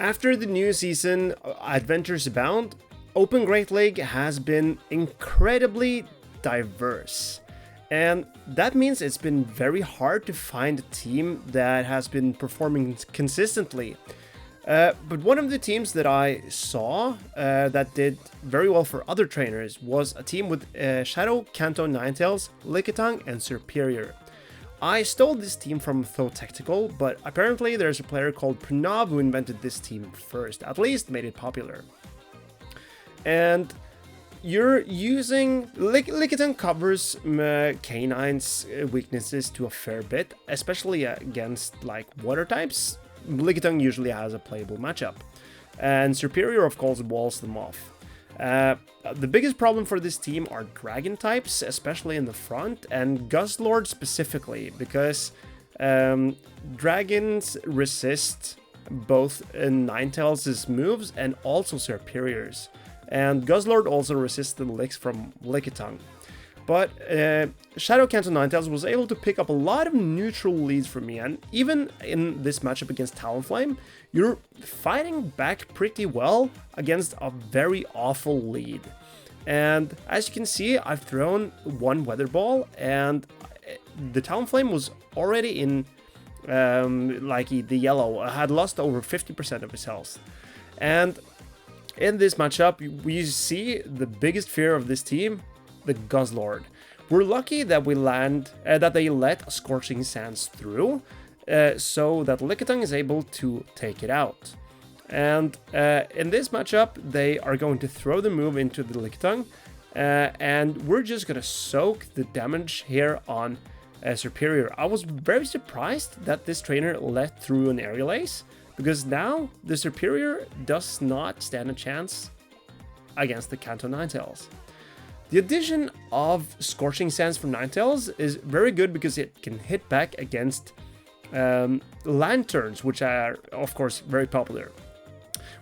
After the new season, Adventures Abound, Open Great League has been incredibly diverse. And that means it's been very hard to find a team that has been performing consistently. But one of the teams that I saw that did very well for other trainers was a team with Shadow, Kanto Ninetales, Lickitung and Serperior. I stole this team from Though Tactical, but apparently there's a player called Pranav who invented this team first, at least made it popular. And you're using... Lickitung covers Canine's weaknesses to a fair bit, especially against like water types. Lickitung usually has a playable matchup. And Serperior of course walls them off. The biggest problem for this team are dragon types, especially in the front, and Guzzlord specifically, because dragons resist both Ninetales' moves and also Serperior's. And Guzzlord also resists the licks from Lickitung. But Shadow Kanto Ninetales was able to pick up a lot of neutral leads for me, and even in this matchup against Talonflame, you're fighting back pretty well against a very awful lead. And as you can see, I've thrown one Weather Ball, and the Talonflame was already in like the yellow, had lost over 50% of his health. And in this matchup, we see the biggest fear of this team, the Guzzlord. We're lucky that they let Scorching Sands through, so that Lickitung is able to take it out. And in this matchup, they are going to throw the move into the Lickitung, and we're just gonna soak the damage here on Serperior. I was very surprised that this trainer let through an Aerial Ace, because now the Serperior does not stand a chance against the Kanto Ninetales. The addition of Scorching Sands from Ninetales is very good because it can hit back against Lanturns, which are of course very popular.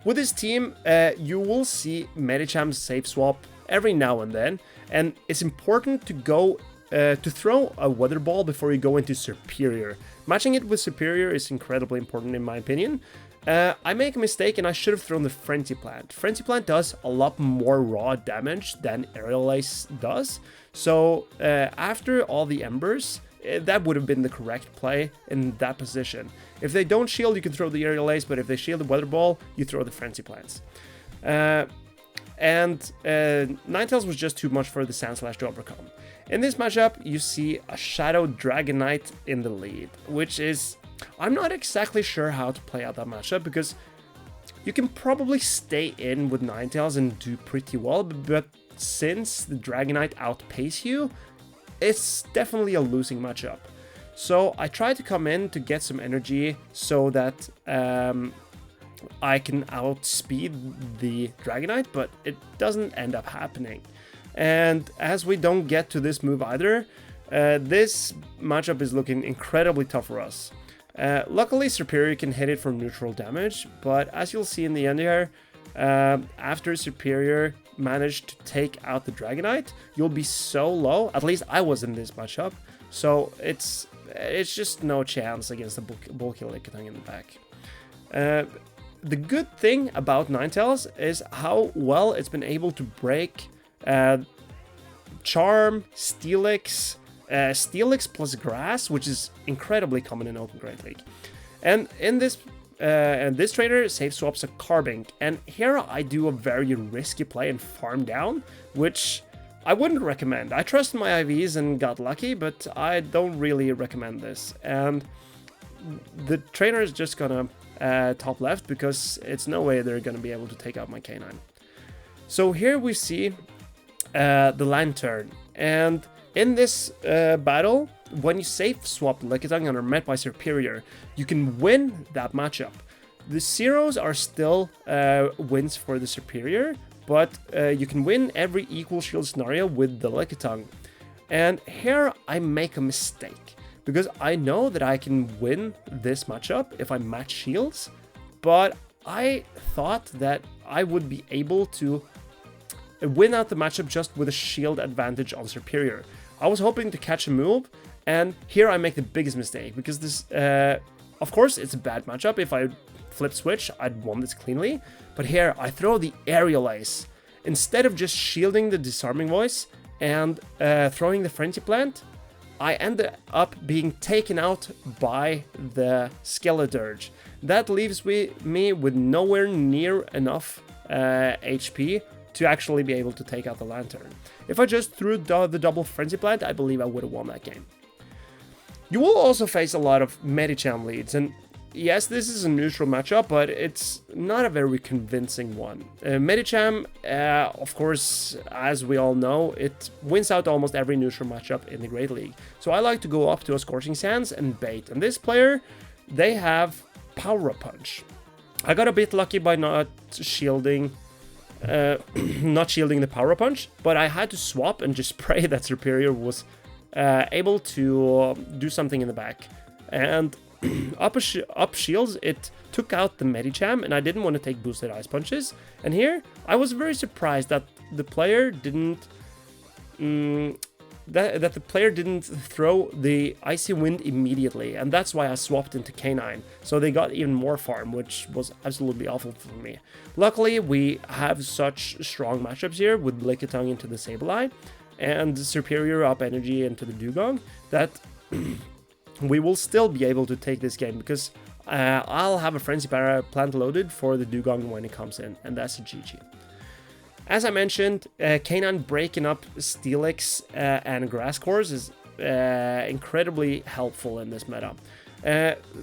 With this team, you will see Medicham's safe swap every now and then, and it's important to go to throw a Weather Ball before you go into Serperior. Matching it with Serperior is incredibly important in my opinion. I make a mistake and I should have thrown the Frenzy Plant. Frenzy Plant does a lot more raw damage than Aerial Ace does, so after all the Embers, that would have been the correct play in that position. If they don't shield, you can throw the Aerial Ace, but if they shield the Weather Ball, you throw the Frenzy Plants. Ninetales was just too much for the Sandslash to overcome. In this matchup, you see a Shadow Dragonite in the lead, which is... I'm not exactly sure how to play out that matchup, because you can probably stay in with Ninetales and do pretty well, but since the Dragonite outpace you, it's definitely a losing matchup. So I try to come in to get some energy so that I can outspeed the Dragonite, but it doesn't end up happening. And as we don't get to this move either, this matchup is looking incredibly tough for us. Luckily, Serperior can hit it from neutral damage, but as you'll see in the end here, after Serperior managed to take out the Dragonite, you'll be so low, at least I was in this matchup, so it's just no chance against the bulky Lickitung in the back. The good thing about Ninetales is how well it's been able to break Charm, Steelix, Steelix plus Grass, which is incredibly common in Open Great League. And in this trainer safe swaps a Carbink, and here I do a very risky play and farm down, which I wouldn't recommend. I trusted my IVs and got lucky, but I don't really recommend this. And the trainer is just gonna top left, because it's no way they're gonna be able to take out my K9. So here we see the Lantern, and in this battle, when you safe swap Lickitung and are met by Serperior, you can win that matchup. The zeros are still wins for the Serperior, but you can win every equal shield scenario with the Lickitung. And here I make a mistake, because I know that I can win this matchup if I match shields, but I thought that I would be able to win out the matchup just with a shield advantage on Serperior. I was hoping to catch a move, and here I make the biggest mistake, because this, of course, it's a bad matchup if I flip switch, I'd won this cleanly. But here, I throw the Aerial Ace. Instead of just shielding the Disarming Voice and throwing the Frenzy Plant, I ended up being taken out by the Skeledirge. That leaves me with nowhere near enough HP to actually be able to take out the Lantern. If I just threw the double Frenzy Plant, I believe I would have won that game. You will also face a lot of Medicham leads, and yes, this is a neutral matchup, but it's not a very convincing one. Medicham, of course, as we all know, it wins out almost every neutral matchup in the Great League. So I like to go up to a Scorching Sands and bait, and this player, they have Power Punch. I got a bit lucky by not shielding the Power Punch, but I had to swap and just pray that Serperior was able to do something in the back. And up shields, it took out the Medicham, and I didn't want to take boosted Ice Punches. And here, I was very surprised that the player didn't that the player didn't throw the Icy Wind immediately, and that's why I swapped into K9, so they got even more farm, which was absolutely awful for me. Luckily, we have such strong matchups here with Lickitung into the Sableye and Serperior up energy into the Dugong that we will still be able to take this game, because I'll have a Frenzy Plant loaded for the Dugong when it comes in, and that's a GG. As I mentioned, K9 breaking up Steelix and Grass Cores is incredibly helpful in this meta.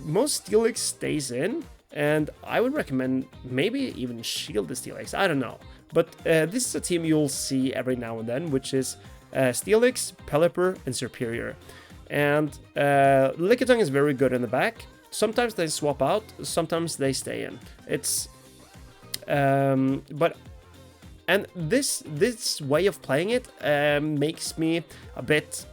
Most Steelix stays in, and I would recommend maybe even shield the Steelix, I don't know. But this is a team you'll see every now and then, which is Steelix, Pelipper, and Serperior. And Lickitung is very good in the back. Sometimes they swap out, sometimes they stay in. It's and this way of playing it makes me a bit.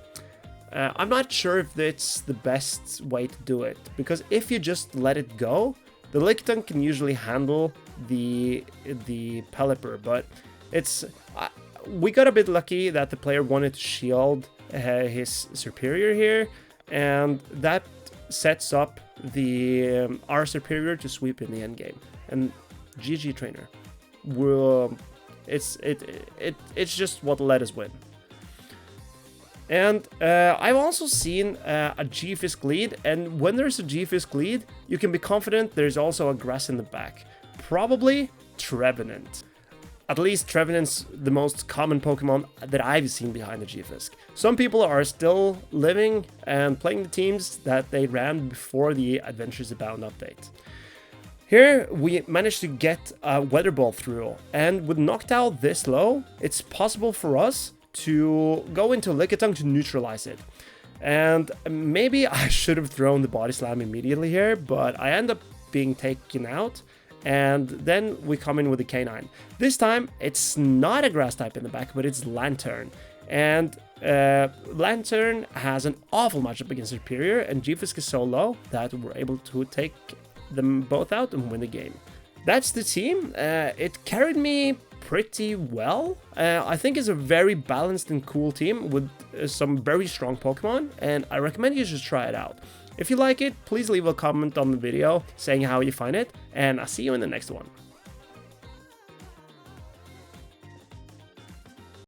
I'm not sure if it's the best way to do it, because if you just let it go, the Lickitung can usually handle the Pelipper, but it's we got a bit lucky that the player wanted to shield his Serperior here, and that sets up the our Serperior to sweep in the end game. And GG trainer, it's just what let us win. And I've also seen a G-Fisk lead, and when there's a G-Fisk lead, you can be confident there's also a grass in the back. Probably Trevenant. At least Trevenant's the most common Pokemon that I've seen behind the G-Fisk. Some people are still living and playing the teams that they ran before the Adventures Abound update. Here we managed to get a Weather Ball through, and with Noctowl this low, it's possible for us to go into Lickitung to neutralize it. And maybe I should have thrown the Body Slam immediately here, but I end up being taken out, and then we come in with the K9. This time, it's not a Grass type in the back, but it's Lantern. And Lantern has an awful matchup against Superior, and G-Fisk is so low that we're able to take them both out and win the game. That's the team. It carried me pretty well. I think it's a very balanced and cool team with some very strong Pokemon, and I recommend you just try it out. If you like it, please leave a comment on the video saying how you find it, and I'll see you in the next one.